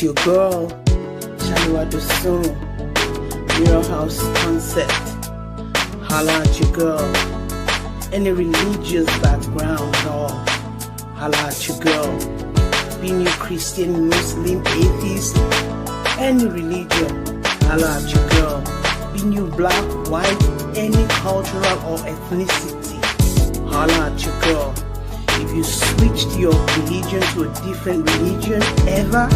It's your girl, Shalwa Dosun, Mirror House Concept. Holla at your girl. Any religious background, or holla at your girl. Being you Christian, Muslim, Atheist, any religion, holla at your girl. Being you black, white, any cultural or ethnicity, holla at your girl. If you switched your religion to a different religion ever,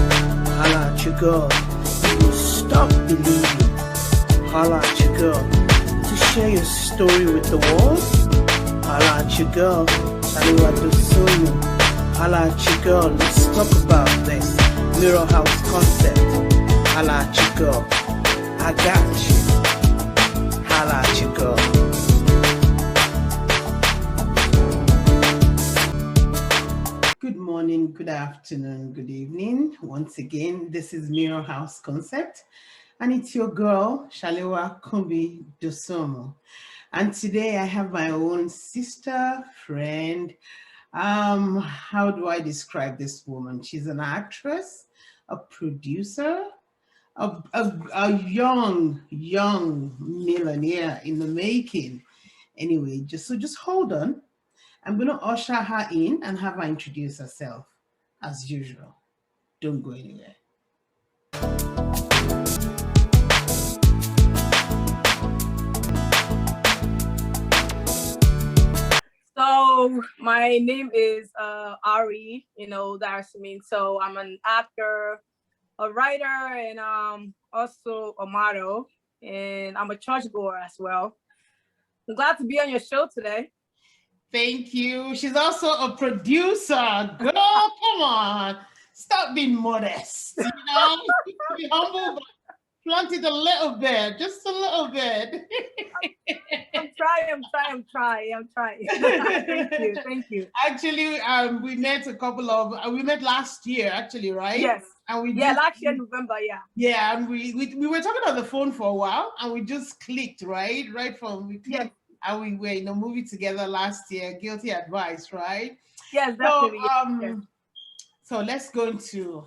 holla at your girl. If you stop believing, holla at your girl. To share your story with the world, holla at your girl. Shalwa Dosun, holla at your girl. Let's talk about this Mirror House Concept. Holla at your girl. I got you. Holla at your girl. Good morning, good afternoon, good evening. Once again, this is Mirror House Concept, and it's your girl, Shalewa Kumbi Dosomo. And today I have my own sister, friend. How do I describe this woman? She's an actress, a producer, a young millionaire in the making. Anyway, just hold on. I'm going to usher her in and have her introduce herself as usual. Don't go anywhere. So my name is Ari, that's me. So I'm an actor, a writer, and also a model, and I'm a churchgoer as well. I'm glad to be on your show today. Thank you. She's also a producer. Girl, come on. Stop being modest. Be humble, but flaunt it a little bit, just a little bit. I'm trying. Thank you. Actually, we met last year, actually, right? Yes. And last year, November, yeah. Yeah, and we were talking on the phone for a while, and we just clicked, right? Yes. And we were in a movie together last year, Guilty Advice, right? Yes, definitely. So, so let's go into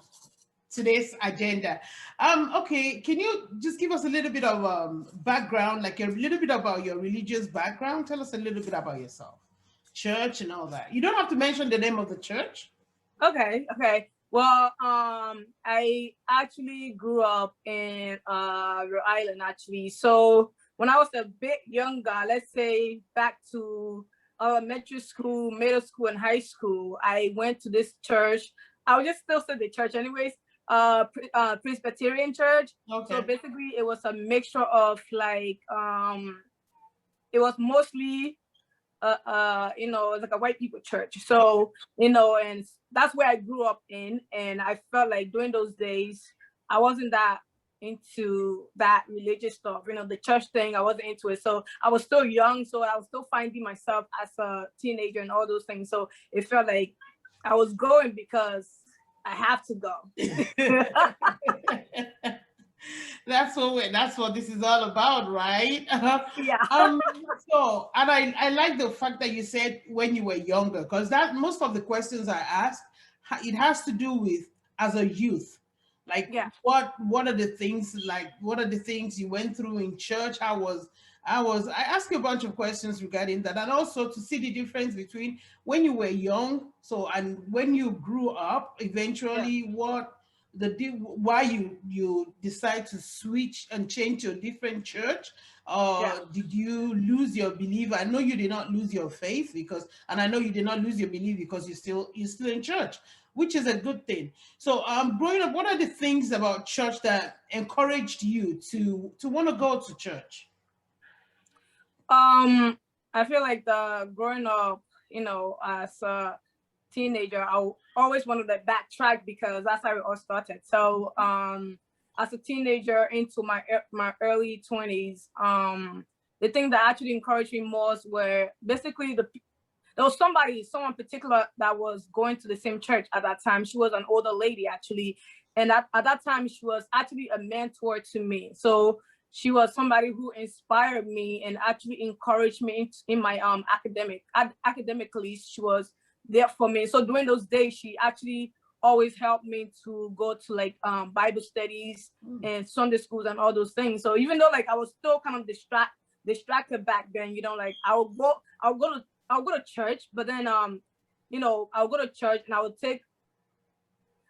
today's agenda. Okay, can you just give us a little bit of background, like a little bit about your religious background? Tell us a little bit about yourself, church and all that. You don't have to mention the name of the church. Okay. Well, I actually grew up in Rhode Island, actually. So when I was a bit younger, let's say back to elementary school, middle school, and high school, I went to this church. I would just still say the church anyways, Presbyterian church. Okay. So basically it was a mixture of like, it was mostly, like a white people church. So, and that's where I grew up in. And I felt like during those days, I wasn't that into that religious stuff, the church thing, I wasn't into it. So I was still young, so I was still finding myself as a teenager and all those things. So it felt like I was going because I have to go. That's what this is all about, right? Yeah. So, and I like the fact that you said when you were younger, because that most of the questions I asked, it has to do with as a youth. Like, yeah. what are the things, like, what are the things you went through in church? I asked you a bunch of questions regarding that, and also to see the difference between when you were young, and when you grew up, eventually, why you decide to switch and change to a different church, or did you lose your belief? I know you did not lose your faith, and I know you did not lose your belief because you're still in church, which is a good thing. So growing up, what are the things about church that encouraged you to want to go to church? I feel like growing up, as a teenager, I always wanted to backtrack because that's how it all started. So as a teenager into my early 20s, the thing that actually encouraged me most were basically there was someone particular that was going to the same church at that time. She was an older lady, actually. And at that time, she was actually a mentor to me. So she was somebody who inspired me and actually encouraged me in my academically. She was there for me. So during those days, she actually always helped me to go to like Bible studies and Sunday schools and all those things. So even though like I was still kind of distracted back then, you know, like I'll go to church, but then you know, I'll go to church and I would take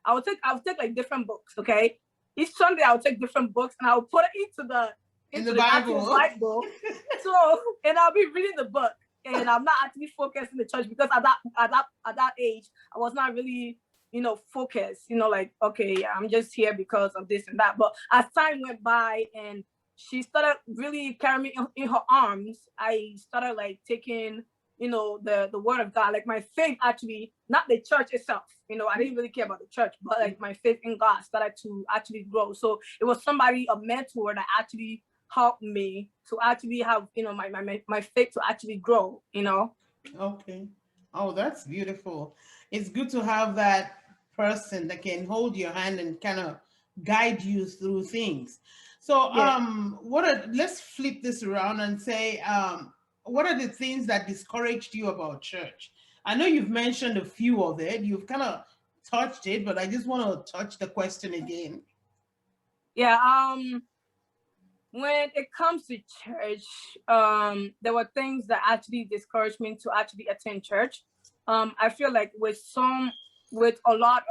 like different books, okay? Each Sunday I would take different books and I would put it into the actual Bible. So, and I'll be reading the book and I'm not actually focused in the church because at that age, I was not really, you know, focused, you know, like, okay, I'm just here because of this and that. But as time went by and she started really carrying me in her arms, I started like taking, you know, the word of God, like my faith actually, not the church itself, you know, I didn't really care about the church, but like my faith in God started to actually grow. So it was somebody, a mentor that actually helped me to actually have, you know, my faith to actually grow, you know. Okay. Oh, that's beautiful. It's good to have that person that can hold your hand and kind of guide you through things. So, Yeah. let's flip this around and say, what are the things that discouraged you about church? I know you've mentioned a few of it. You've kind of touched it, but I just want to touch the question again. Yeah. When it comes to church, there were things that actually discouraged me to actually attend church. I feel like with a lot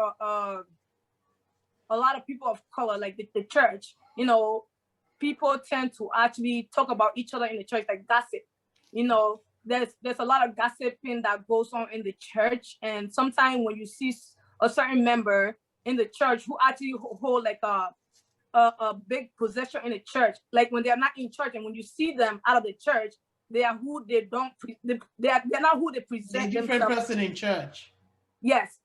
of people of color, like the church, you know, people tend to actually talk about each other in the church, like gossip. You know, there's a lot of gossiping that goes on in the church, and sometimes when you see a certain member in the church who actually hold like a big possession in the church, like when they are not in church, and when you see them out of the church, they are who they don't they're not who they present They're a different themselves. person in church. Yes.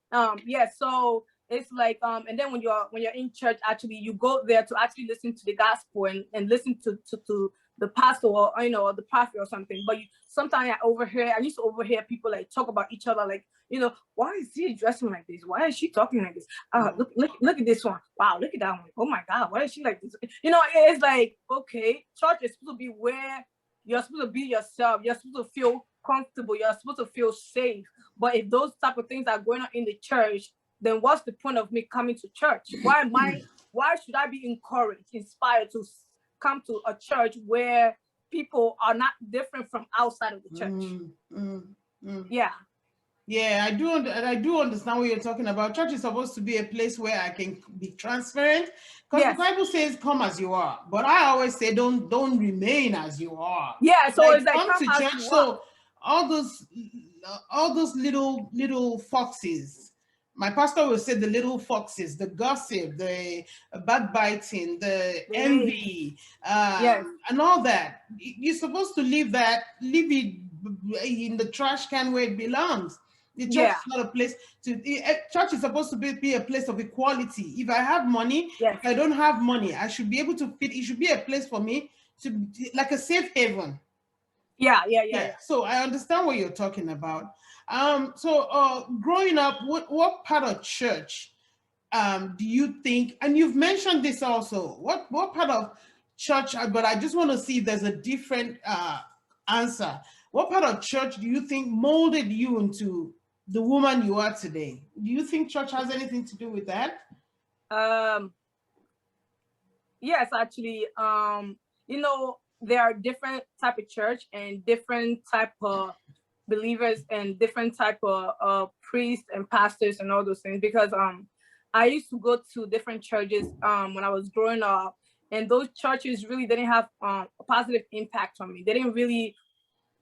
Yes. So it's like and then when you're in church, actually you go there to actually listen to the gospel and listen to the pastor or, you know, the prophet or something. But sometimes I used to overhear people like talk about each other, like, you know, why is he dressing like this? Why is she talking like this? Look at this one. Wow, look at that one. Oh my God, why is she like this? You know, it's like, okay, church is supposed to be where you're supposed to be yourself. You're supposed to feel comfortable. You're supposed to feel safe. But if those type of things are going on in the church, then what's the point of me coming to church? Why should I be encouraged, inspired to come to a church where people are not different from outside of the church? Yeah. Yeah, I do understand what you're talking about. Church is supposed to be a place where I can be transparent, because the Yes. Bible says, "Come as you are." But I always say, don't remain as you are. Yeah. So Like, it's like come come to as church. you are. So all those little foxes. My pastor will say the little foxes, the gossip, the backbiting, the envy, Yes. and all that. You're supposed to leave it in the trash can where it belongs. The church Yeah. is not a place church is supposed to be a place of equality. If I have money, Yes. if I don't have money, I should be able to fit. It should be a place for me to, like a safe haven. Yeah. So I understand what you're talking about. Growing up, what part of church do you think, and you've mentioned this also, what part of church, but I just want to see if there's a different answer. What part of church do you think molded you into the woman you are today? Do you think church has anything to do with that? Yes, actually. You know, there are different type of church and different type of believers and different type of priests and pastors and all those things, because I used to go to different churches when I was growing up, and those churches really didn't have a positive impact on me. They didn't really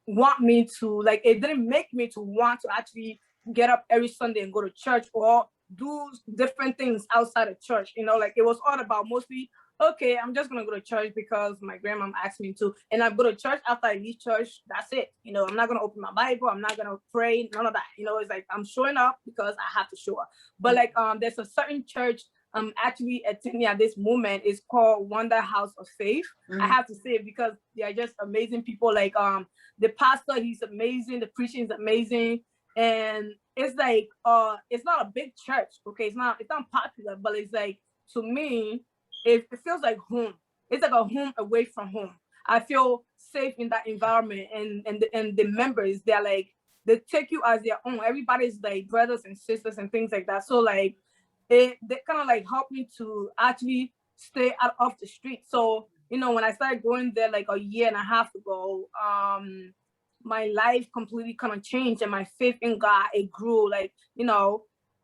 want me to, like, it didn't make me to want to actually get up every Sunday and go to church or do different things outside of church. You know, like it was all about mostly, okay, I'm just gonna go to church because my grandma asked me to, and I go to church. After I leave church, that's it. You know, I'm not gonna open my Bible, I'm not gonna pray, none of that. You know, it's like I'm showing up because I have to show up. But like there's a certain church I'm actually attending at this moment. Is called Wonder House of Faith. I have to say it because they are just amazing people. Like the pastor, he's amazing, the preaching is amazing. And it's like it's not a big church, okay, it's not popular, but it's like, to me, it feels like home. It's like a home away from home. I feel safe in that environment, and the members, they take you as their own. Everybody's like brothers and sisters and things like that. So like they kind of like helped me to actually stay out of the street. So, when I started going there like a year and a half ago, my life completely kind of changed, and my faith in God, it grew, like,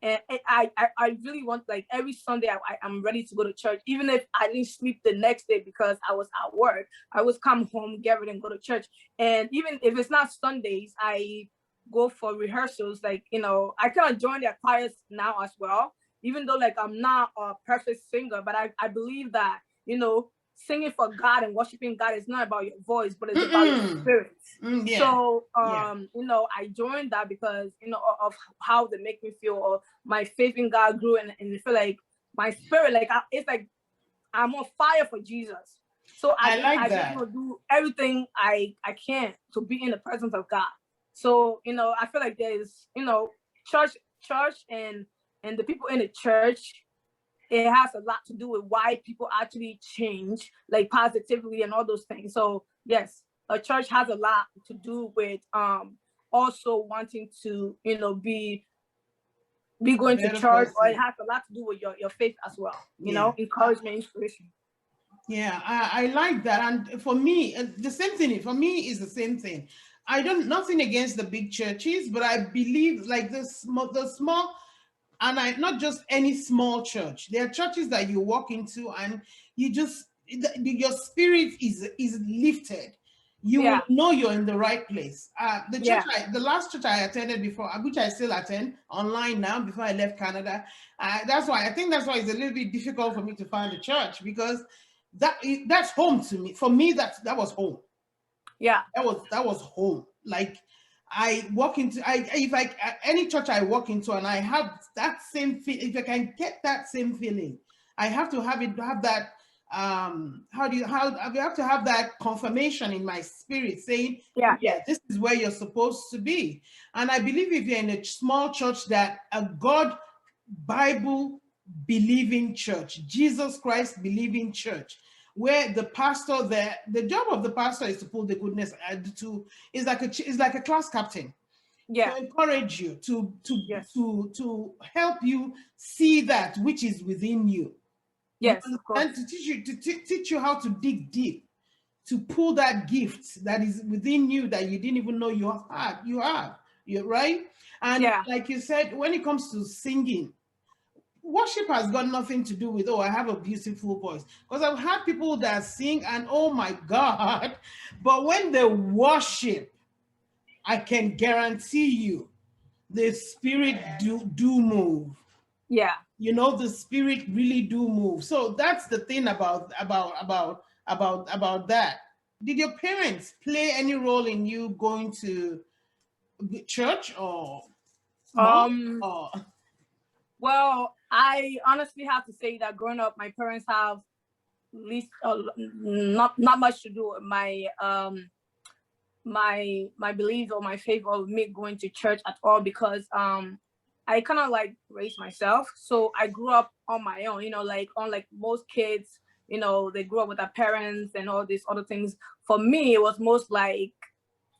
and I really want, like, every Sunday I'm ready to go to church, even if I didn't sleep the next day because I was at work. I would come home, get ready, and go to church. And even if it's not Sundays, I go for rehearsals. Like, I kind of join their choirs now as well, even though like I'm not a perfect singer, but I believe that, singing for God and worshiping God is not about your voice, but it's about your spirit. Yeah. So, I joined that because, of how they make me feel, or my faith in God grew, and I feel like my spirit, like, it's like I'm on fire for Jesus. So I just want to do everything I can to be in the presence of God. So, I feel like there's, church and the people in the church, it has a lot to do with why people actually change, like, positively and all those things. So yes, a church has a lot to do with also wanting to, be going to church, or it has a lot to do with your faith as well, encouragement, inspiration. Yeah, I like that. And for me, the same thing, for me is the same thing. Nothing against the big churches, but I believe like the small, and not just any small church. There are churches that you walk into and you just, your spirit is lifted. You will know you're in the right place. The last church I attended before, which I still attend online now before I left Canada. That's why it's a little bit difficult for me to find a church, because that's home to me. For me, that was home. Yeah, that was home. Like, I walk into any church I walk into, and I have that same feel. If I can get that same feeling, I have to have that. I have to have that confirmation in my spirit saying, yeah, this is where you're supposed to be. And I believe if you're in a small church, that a God, Bible believing church, Jesus Christ believing church, where the pastor, the job of the pastor is to pull the goodness, is like a class captain, to encourage you, to help you see that which is within you. Yes, and to teach you how to dig deep, to pull that gift that is within you that you didn't even know you have. You're right. And like you said, when it comes to singing, worship has got nothing to do with, I have a beautiful voice. Because I've had people that sing and, oh my God, but when they worship, I can guarantee you the spirit do move. Yeah. The spirit really do move. So that's the thing about that. Did your parents play any role in you going to church or Well, I honestly have to say that growing up, my parents have least not much to do with my my beliefs or my faith or me going to church at all, because I kind of like raised myself. So I grew up on my own, like most kids, they grew up with their parents and all these other things. For me, it was most like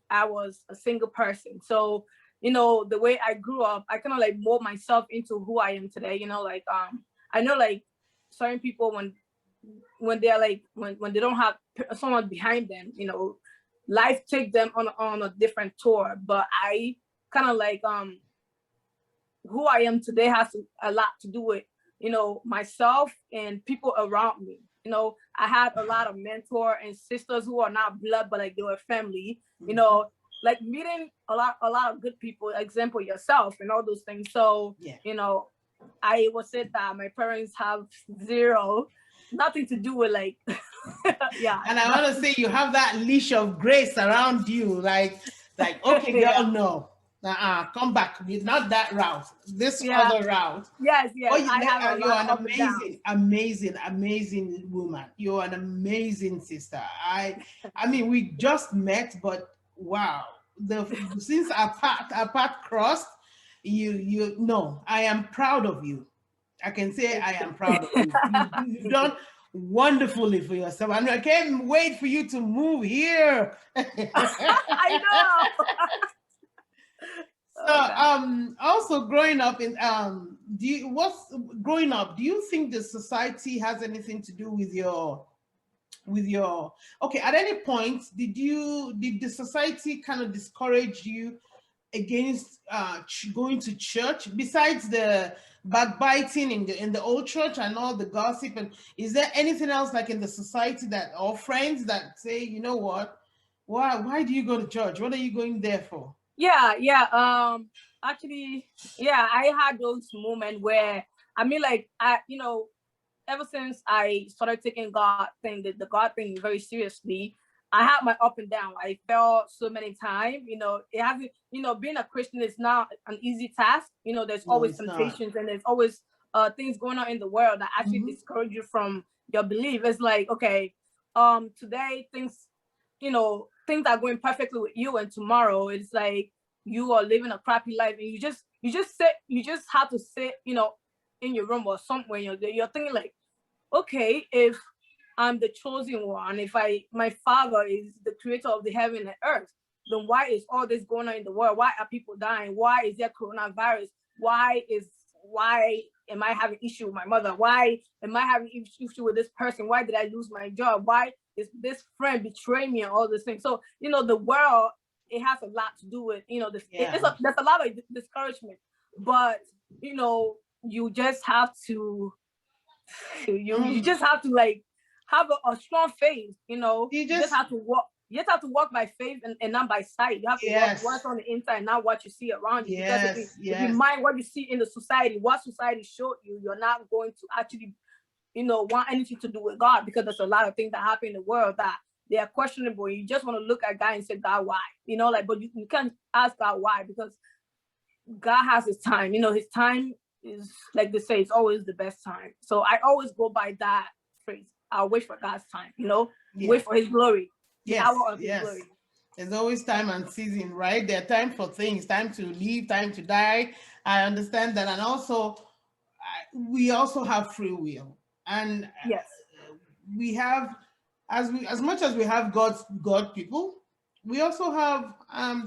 I was a single person. So, the way I grew up, I kind of like mold myself into who I am today. I know like certain people when they're like, when they don't have someone behind them, life takes them on a different tour. But I kind of like, who I am today has a lot to do with, myself and people around me. I had a lot of mentor and sisters who are not blood, but like they were family, like meeting a lot of good people, example yourself and all those things. So, I would say that my parents have nothing to do with like, And I want to say you have that leash of grace around you, like, okay, girl, no. Come back. Not that route. This other route. Yes. You're an amazing woman. You're an amazing sister. I mean, we just met, but wow, since our path crossed, you know, I am proud of you. I can say I am proud of you. You've done wonderfully for yourself, and I can't wait for you to move here. I know. Also growing up in do you think the society has anything to do with your okay, at any point did the society kind of discourage you against going to church, besides the backbiting in the old church and all the gossip? And is there anything else like in the society that, or friends that say, you know what, why do you go to church, what are you going there for? Actually, yeah, I had those moments where ever since I started taking the God thing very seriously, I had my up and down. I fell so many times. It hasn't. Being a Christian is not an easy task. There's always temptations, and there's always things going on in the world that actually discourage you from your belief. It's like, okay, today things are going perfectly with you, and tomorrow it's like you are living a crappy life, and you just have to sit, in your room or somewhere. You're thinking like, okay, if I'm the chosen one, if my father is the creator of the heaven and earth, then why is all this going on in the world? Why are people dying? Why is there coronavirus? Why am I having issue with my mother? Why am I having issue with this person? Why did I lose my job? Why is this friend betray me and all these things? So, the world, it has a lot to do with, there's a lot of discouragement, but, you just have to, you just have to like have a strong faith, you just have to walk. You just have to walk by faith and not by sight. You have to walk what's on the inside, not what you see around you. Because if you mind what you see in the society, what society showed you, you're not going to actually, want anything to do with God, because there's a lot of things that happen in the world that they are questionable. You just want to look at God and say, God, why? But you can't ask God why, because God has his time. His time is, like they say, it's always the best time. So I always go by that phrase. I'll wait for God's time, wait for his glory. Yes. There's always time and season, right? There are time for things, time to live, time to die. I understand that. And also, we also have free will. And yes, we have, as much as we have God people, we also have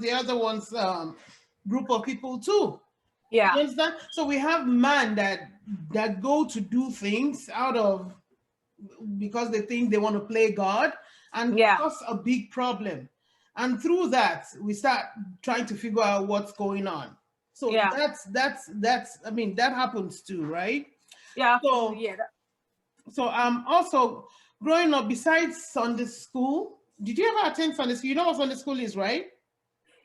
the other ones, group of people too. Yeah. You understand? So we have man that go to do things because they think they want to play God, and cause a big problem. And through that, we start trying to figure out what's going on. So that's that happens too, right? Yeah. So also growing up, besides Sunday school, did you ever attend Sunday school? You know what Sunday school is, right?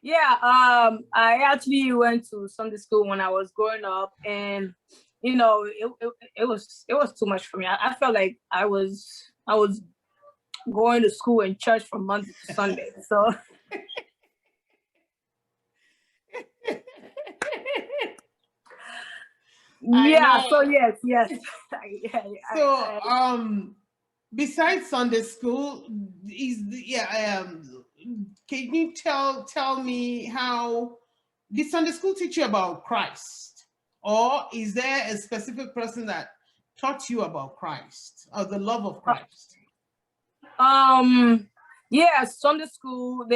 Yeah. I actually went to Sunday school when I was growing up, and it was too much for me. I felt like I was going to school and church from Monday to Sunday. So so yes. So besides Sunday school, can you tell me, how did Sunday school teach you about Christ? Or is there a specific person that taught you about Christ or the love of Christ? Sunday school,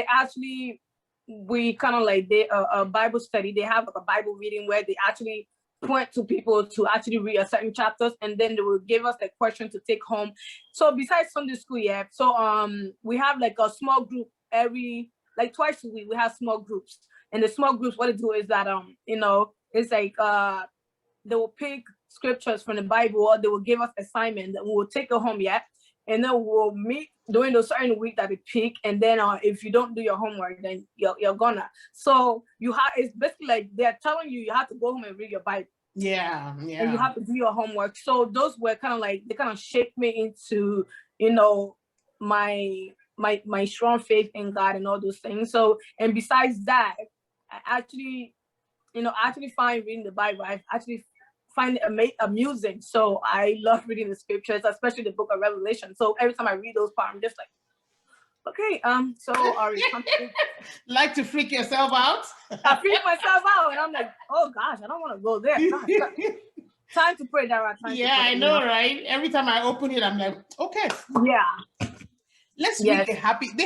we kind of like a Bible study. They have like a Bible reading where they actually point to people to actually read a certain chapters, and then they will give us the question to take home. So besides Sunday school, we have like a small group twice a week. We have small groups, and the small groups, what they do is that it's like they will pick scriptures from the Bible, or they will give us assignment that we will take it home, and then we'll meet during the certain week that we pick. And then if you don't do your homework, then you're gonna. So it's basically like they're telling you have to go home and read your Bible. Yeah. And you have to do your homework. So those were kind of like, they kind of shaped me into, my strong faith in God and all those things. So, and besides that, I actually find reading the Bible, I actually find it amusing. So I love reading the scriptures, especially the book of Revelation. So every time I read those parts, I'm just like, okay, so Ari, like to freak yourself out? I freak myself out, and I'm like, oh gosh, I don't want to go there. Time to pray, Dara. I know, right? Every time I open it, I'm like, okay. Yeah. Let's read Yes. the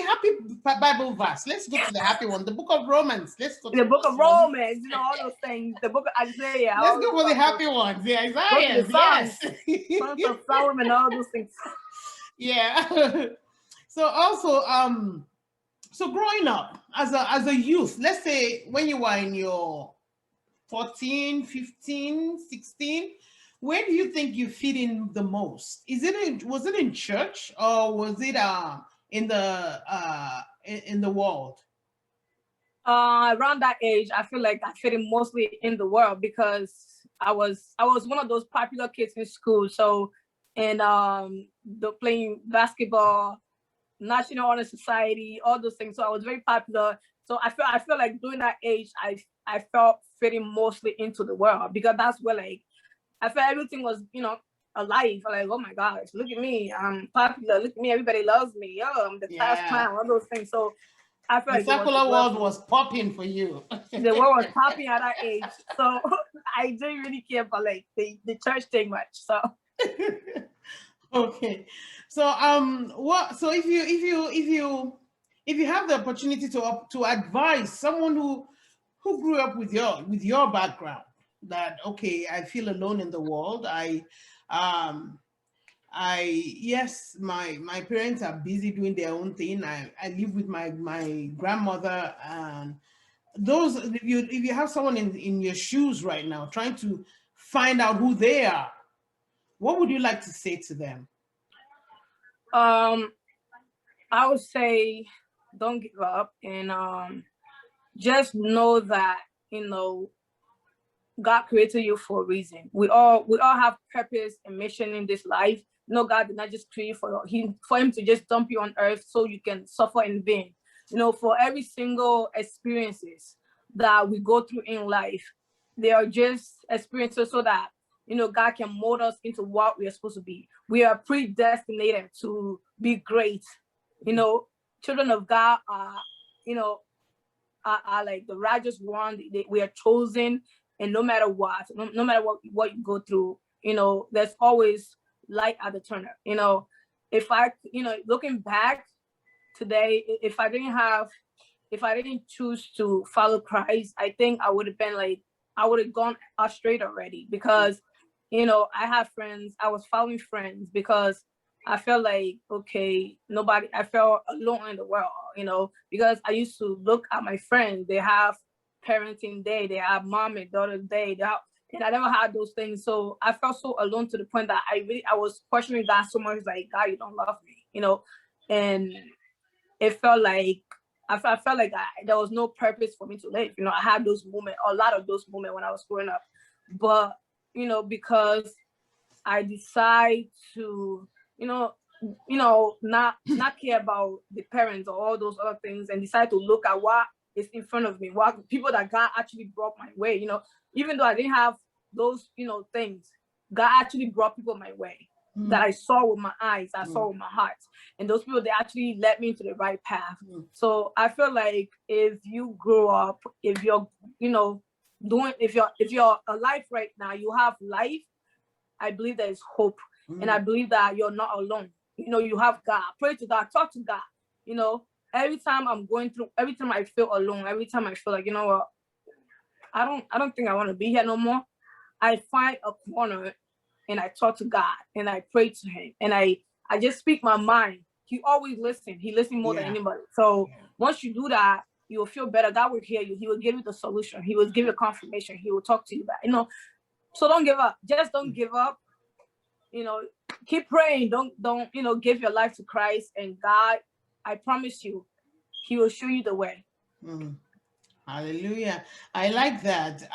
happy Bible verse. Let's go to the happy one, the book of Romans. Let's go to The book this of one. Romans, you know, all those things. The book of Isaiah, Let's all go those for the stuff. happy ones. The Go to the Isaiahs, Psalms, yes. Songs of Solomon, all those things. Yeah. So also, so growing up as a youth, let's say when you were in your 14, 15, 16, where do you think you fit in the most? Was it in church, or was it in the world? Around that age, I feel like I fit in mostly in the world because I was one of those popular kids in school. So, and the playing basketball, National Honor Society, all those things. So I was very popular. So I feel like during that age, I felt fitting mostly into the world, because that's where like I felt everything was, you know, alive. Like, oh my gosh, look at me, I'm popular. Look at me, everybody loves me. Yo, I'm the class clown. All those things. So I feel The like it was secular the world was popping for you. the world was popping at that age. So I didn't really care about like the church thing much. So Okay. So if you have the opportunity to advise someone who grew up with your background, that okay, I feel alone in the world. Yes, my parents are busy doing their own thing. I live with my grandmother, and those, if you have someone in your shoes right now trying to find out who they are, what would you like to say to them? I would say don't give up, and just know that, you know, God created you for a reason. We all have purpose and mission in this life. No, God did not just create for him to just dump you on earth so you can suffer in vain. You know, for every single experiences that we go through in life, they are just experiences so that, you know, God can mold us into what we are supposed to be. We are predestinated to be great. You know, children of God are, you know, are like the righteous one. We are chosen, and no matter what, no matter what you go through, you know, there's always light at the tunnel. You know, if I, you know, looking back today, if I didn't choose to follow Christ, I think I would have been like, I would have gone astray already, because, you know, I have friends, I was following friends because I felt like, okay, I felt alone in the world, you know, because I used to look at my friends, they have parenting day, they have mom and daughter day, and I never had those things. So I felt so alone to the point that I was questioning God so much, like, God, you don't love me, you know, and it felt like, I felt like there was no purpose for me to live. You know, I had those moments, a lot of those moments when I was growing up, but, you know, because I decide to, not care about the parents or all those other things, and decide to look at what is in front of me, what people that God actually brought my way. You know, even though I didn't have those, you know, things, God actually brought people my way that I saw with my eyes, I saw with my heart, and those people, they actually led me into the right path. So I feel like if you grow up, if you're, you know, if you're alive right now, you have life, I believe there is hope. And I believe that you're not alone. You know, you have God. Pray to God, talk to God. You know, every time I feel alone, every time I feel like, you know what, I don't think I want to be here no more, I find a corner and I talk to God and I pray to him and I just speak my mind. He always listens. He listens more than anybody. So once you do that, you will feel better. God will hear you. He will give you the solution. He will give you confirmation. He will talk to you back. You know, so don't give up. Just don't give up. You know, keep praying. Don't you know, give your life to Christ, and God, I promise you, he will show you the way. Hallelujah. I like that.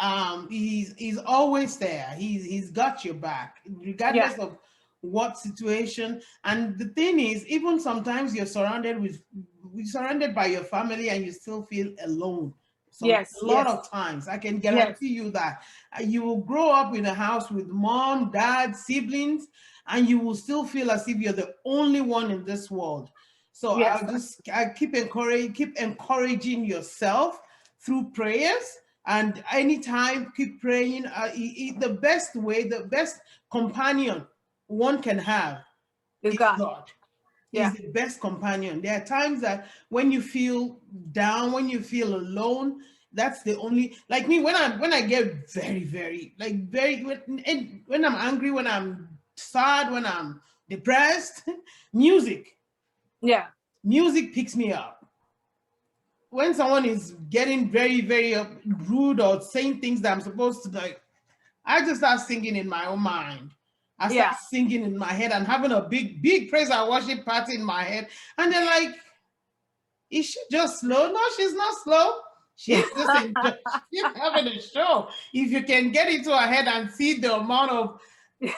He's always there. He's got your back, regardless of what situation. And the thing is, even sometimes you're surrounded by your family and you still feel alone. So a lot of times, I can guarantee you that you will grow up in a house with mom, dad, siblings, and you will still feel as if you're the only one in this world. So I keep encouraging yourself through prayers, and anytime keep praying. The best companion one can have is God. is Yeah. the best companion. There are times that when you feel down, when you feel alone, that's the only, like me, when I get very, very, like very, when I'm angry, when I'm sad, when I'm depressed, music, Yeah. music picks me up. When someone is getting very, very rude or saying things that I'm supposed to, like, I just start singing in my own mind. I start Yeah. singing in my head and having a big, big praise and worship party in my head. And they're like, is she just slow? No, she's not slow. She's just she's having a show. If you can get into her head and see the amount of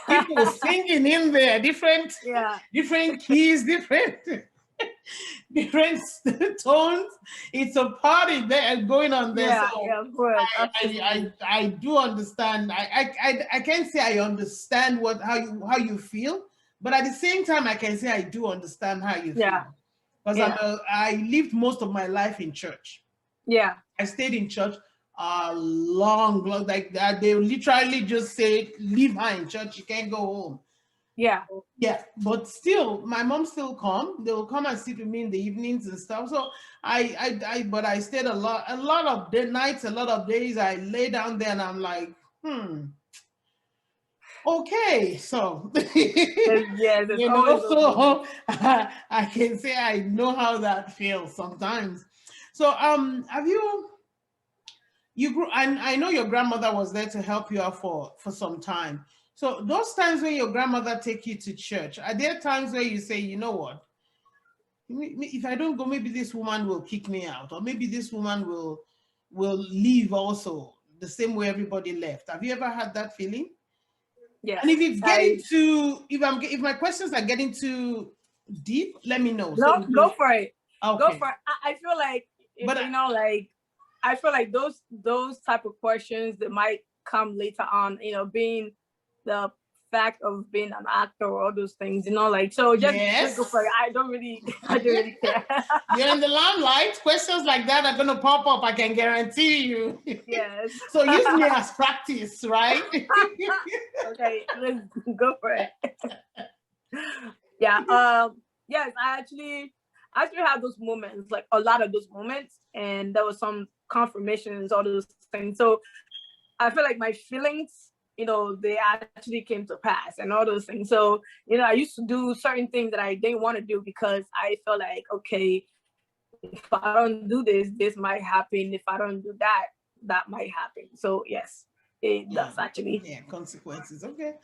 people singing in there, different, Yeah. different keys, different, different tones. It's a party there going on there. Yeah. So Yeah. Of course. Absolutely. I do understand. I can't say I understand how you feel, but at the same time, I can say I do understand how you Yeah. feel. Because Yeah. I lived most of my life in church. Yeah. I stayed in church long, like that. They literally just say, leave her in church, you can't go home. Yeah. Yeah, but still, my mom still come. They will come and sit with me in the evenings and stuff. So but I stayed a lot of nights, a lot of days. I lay down there and I'm like, okay, so Yes. It's you always know, those so moments. I can say I know how that feels sometimes. So have you grew, and I know your grandmother was there to help you out for some time. So those times when your grandmother take you to church, are there times where you say, you know what, if I don't go, maybe this woman will kick me out, or maybe this woman will leave also the same way everybody left? Have you ever had that feeling? Yes. And if it's getting I too, if my questions are getting too deep, let me know. no, So go for it. Go okay, for it. I feel like but you know, like I feel like those type of questions that might come later on, you know, being the fact of being an actor or all those things, you know, like so just go for yes, it. I don't really I don't really care. you're in the limelight. Questions like that are gonna pop up. I can guarantee you. Yes. So use me as practice, right? Okay, let's go for it. Yeah. Yes, I actually had those moments, like a lot of those moments, and there was some confirmations, all those things. So I feel like my feelings, you know, they actually came to pass and all those things. So, you know, I used to do certain things that I didn't want to do because I felt like, okay, if I don't do this, this might happen. If I don't do that, that might happen. So yes, it does actually. Yeah, consequences. Okay.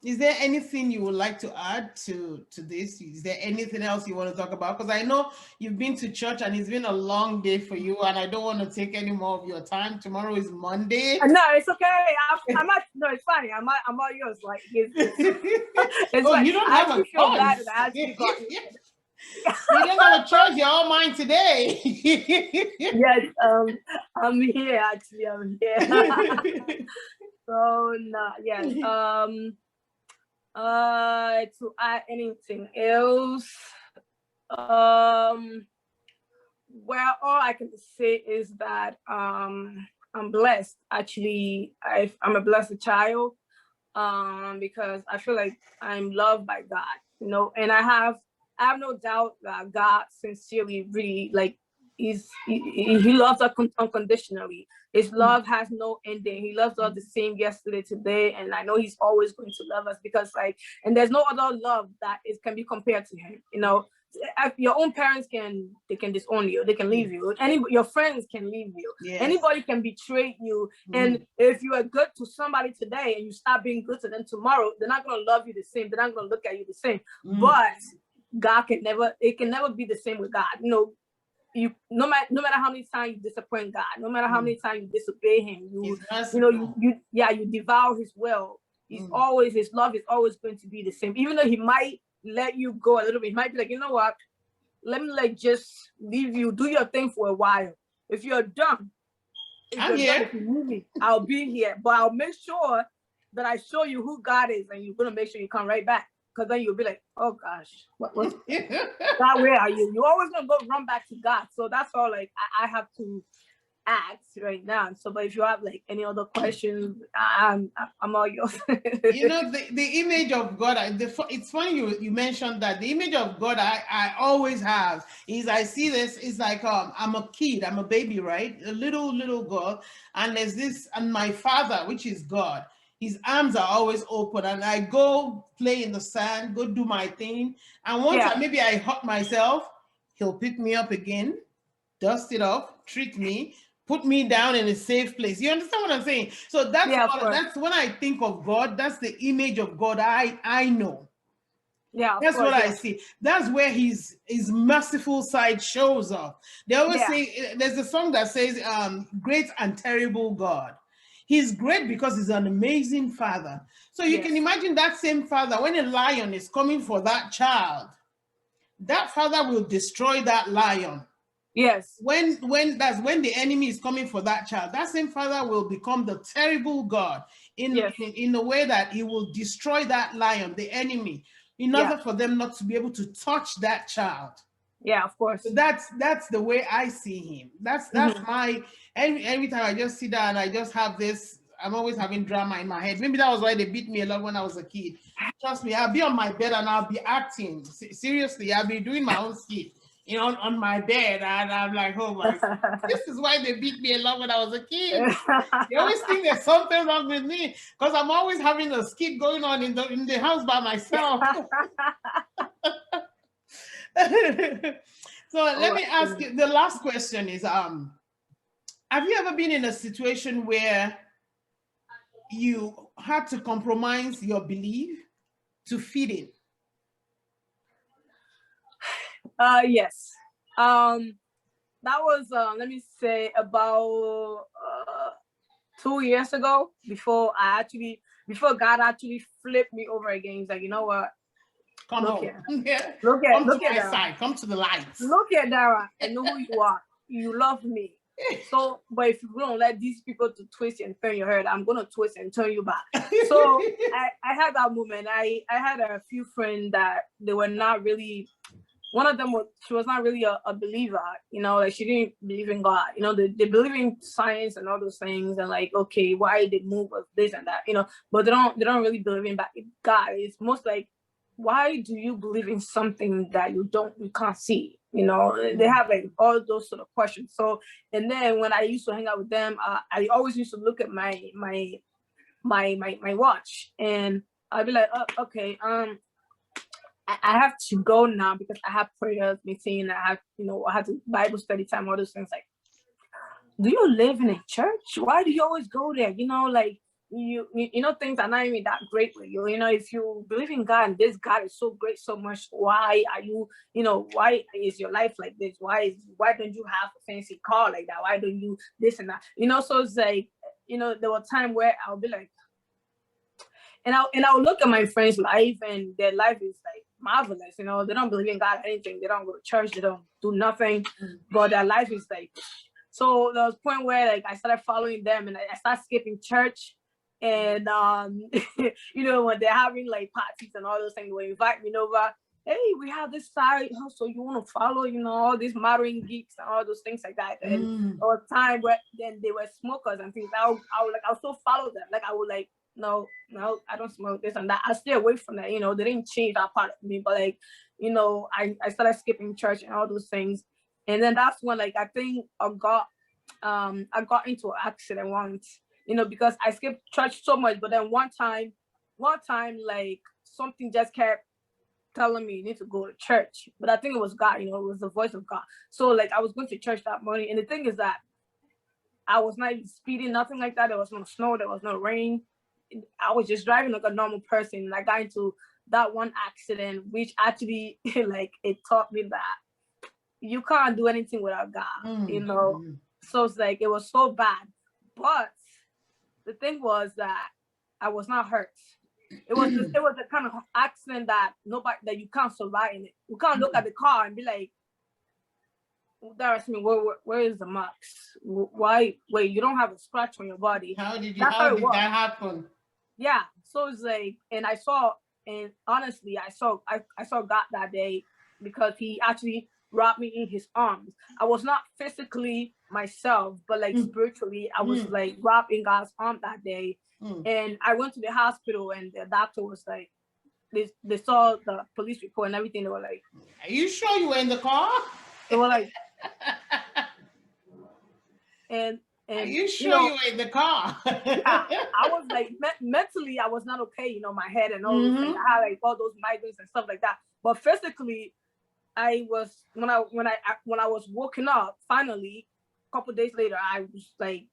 Is there anything you would like to add to this? Is there anything else you want to talk about? Because I know you've been to church and it's been a long day for you, and I don't want to take any more of your time. Tomorrow is Monday. No, it's okay. I'm not. No, it's fine. I'm all yours. Like it's Oh, fine. you don't I have actually a feel bad choice. that I actually got. You don't have a choice. You're all mine today. Yes, I'm here actually. I'm here. So no, yes. To add anything else, well, all I can say is that I'm blessed. Actually, I'm a blessed child. Because I feel like I'm loved by God, you know, and I have no doubt that God sincerely really like he loves us unconditionally. His love has no ending. He loves us the same yesterday, today, and I know he's always going to love us because like, and there's no other love that is can be compared to him, you know. Your own parents can disown you, they can leave you. Your friends can leave you. Yes. Anybody can betray you. And if you are good to somebody today and you stop being good to them tomorrow, they're not going to love you the same. They're not going to look at you the same. But God can never be the same with God. You know, no matter how many times you disappoint God, no matter how many times you disobey him, you devour his will. His love is always going to be the same. Even though he might let you go a little bit, he might be like, you know what, let me like just leave you, do your thing for a while. If you're done, I'm here. If you need me, I'll be here. But I'll make sure that I show you who God is, and you're gonna make sure you come right back. Because then you'll be like, oh gosh, what God, where are you? You're always gonna go run back to God. So that's all like I have to ask right now. So, but if you have like any other questions, I'm all yours. You know, the image of God, it's funny you mentioned that. The image of God I always have is, I see this, is like, I'm a kid, I'm a baby, right? A little girl, and there's this, and my father, which is God, his arms are always open, and I go play in the sand, go do my thing, and once Yeah. maybe I hurt myself, he'll pick me up again, dust it off, treat me, put me down in a safe place. You understand what I'm saying? So Yeah, of course. that's when I think of God. That's the image of God I know. Yeah, of That's course. what I Yeah. see. That's where his merciful side shows up. They always Yeah. say, there's a song that says, great and terrible God. He's great because he's an amazing father. So you can Yes. imagine that same father, when a lion is coming for that child, that father will destroy that lion. Yes. When the enemy is coming for that child, that same father will become the terrible God Yes. in the way that he will destroy that lion, the enemy, in Yeah. order for them not to be able to touch that child. Yeah, of course. So that's the way I see him. That's my every time I just sit down and I just have this, I'm always having drama in my head. Maybe that was why they beat me a lot when I was a kid. Trust me, I'll be on my bed and I'll be acting. Seriously, I'll be doing my own skit, you know, on my bed, and I'm like, oh my God, this is why they beat me a lot when I was a kid. They always think there's something wrong with me because I'm always having a skit going on in the house by myself. So let me ask you, the last question is, have you ever been in a situation where you had to compromise your belief to fit in? Yes. That was let me say about 2 years ago, before God actually flipped me over again. He's like, you know what? Come Look home. here. Yeah. Look Come to at my Dara. side. Come to the lights. Look at Dara. I know who you are. You love me. So, but if you don't let these people to twist and turn your head, I'm gonna twist and turn you back. So I had that moment. I had a few friends that they were not really. One of them she was not really a believer, you know, like she didn't believe in God, you know, they believe in science and all those things, and like, okay, why they move of this and that, you know, but they don't really believe in God. It's most like, why do you believe in something that you can't see? You know, they have like all those sort of questions. So, and then when I used to hang out with them, I always used to look at my watch, and I'd be like, oh, okay, I have to go now because I have prayers meeting. I have, you know, I have to Bible study time, all those things. Like, do you live in a church? Why do you always go there? You know, like you know, things are not even that great with you. You know, if you believe in God and this God is so great, so much, why are you, you know, why is your life like this? Why don't you have a fancy car like that? Why don't you this and that? You know, so it's like, you know, there was time where I'll be like, and I'll look at my friends' life, and their life is like marvelous. You know, they don't believe in God or anything. They don't go to church. They don't do nothing. But their life is like. So there was a point where like I started following them, and I started skipping church. And you know, when they're having like parties and all those things, they invite me over. Hey, we have this side, so you want to follow, you know, all these modern geeks and all those things like that. And there was time where then they were smokers and things. I would still follow them. Like I would like, no, I don't smoke this and that. I stay away from that. You know, they didn't change that part of me, but like, you know, I started skipping church and all those things. And then that's when like I think I got into an accident once, you know, because I skipped church so much. But then one time like something just kept telling me you need to go to church. But I think it was God, you know, it was the voice of God. So like I was going to church that morning, and the thing is that I was not even speeding, nothing like that. There was no snow, there was no rain. I was just driving like a normal person, and I got into that one accident, which actually like it taught me that you can't do anything without God, you know. So it's like it was so bad. But the thing was that I was not hurt. It was the kind of accident that you can't survive in it. You can't look at the car and be like, where is the marks? Why? Wait, you don't have a scratch on your body. How did that happen? Yeah. So it's like, and I saw God that day, because he actually wrapped me in his arms. I was not physically myself, but like spiritually, I was like wrapped in God's arm that day. And I went to the hospital, and the doctor was like, they saw the police report and everything. They were like, "Are you sure you were in the car?" They were like, and "Are you sure you were in the car?" Yeah, I was like, mentally, I was not okay. You know, my head and all those things. I had like all those migraines and stuff like that. But physically, I was when I was woken up finally, a couple days later, I was like,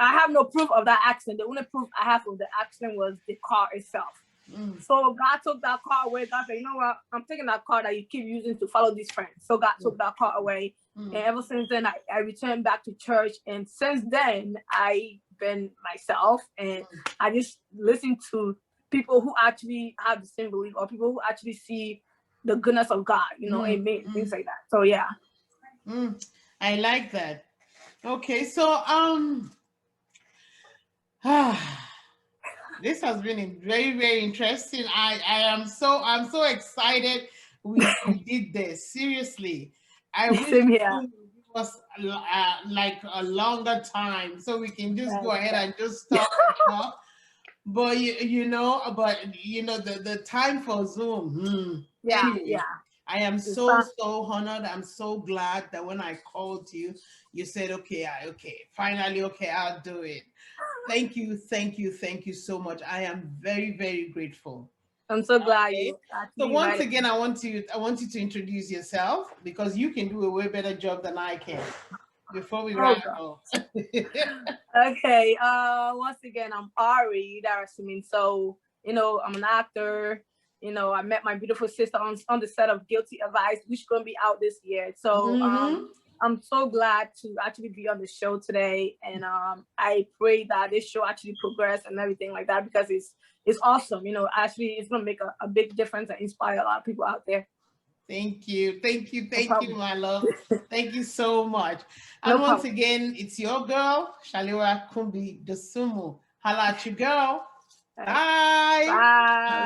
I have no proof of that accident. The only proof I have of the accident was the car itself. So God took that car away. God said, you know what? I'm taking that car that you keep using to follow these friends. So God took that car away. And ever since then, I returned back to church. And since then, I've been myself. And I just listen to people who actually have the same belief, or people who actually see the goodness of God, you know, amen, things like that. So yeah. I like that. Okay, so this has been very, very interesting. I'm so excited we did this. Seriously, I wish it was like a longer time so we can just go ahead and just talk and talk. But you know, the time for Zoom. Anyway, I am so honored. I'm so glad that when I called you, you said, okay, finally, okay, I'll do it. Thank you so much. I am very, very grateful. I'm so glad you. So once again, I want you to introduce yourself, because you can do a way better job than I can. Before we wrap up. Okay. Once again, I'm Ari Darasimin. So, you know, I'm an actor. You know, I met my beautiful sister on the set of Guilty Advice, which is going to be out this year. So I'm so glad to actually be on the show today. And I pray that this show actually progress and everything like that, because it's awesome. You know, actually, it's going to make a big difference and inspire a lot of people out there. Thank you, my love. Thank you so much. And once again, it's your girl, Shaliwa Kumbi Dosumu. Holla at you, girl. Bye. Bye.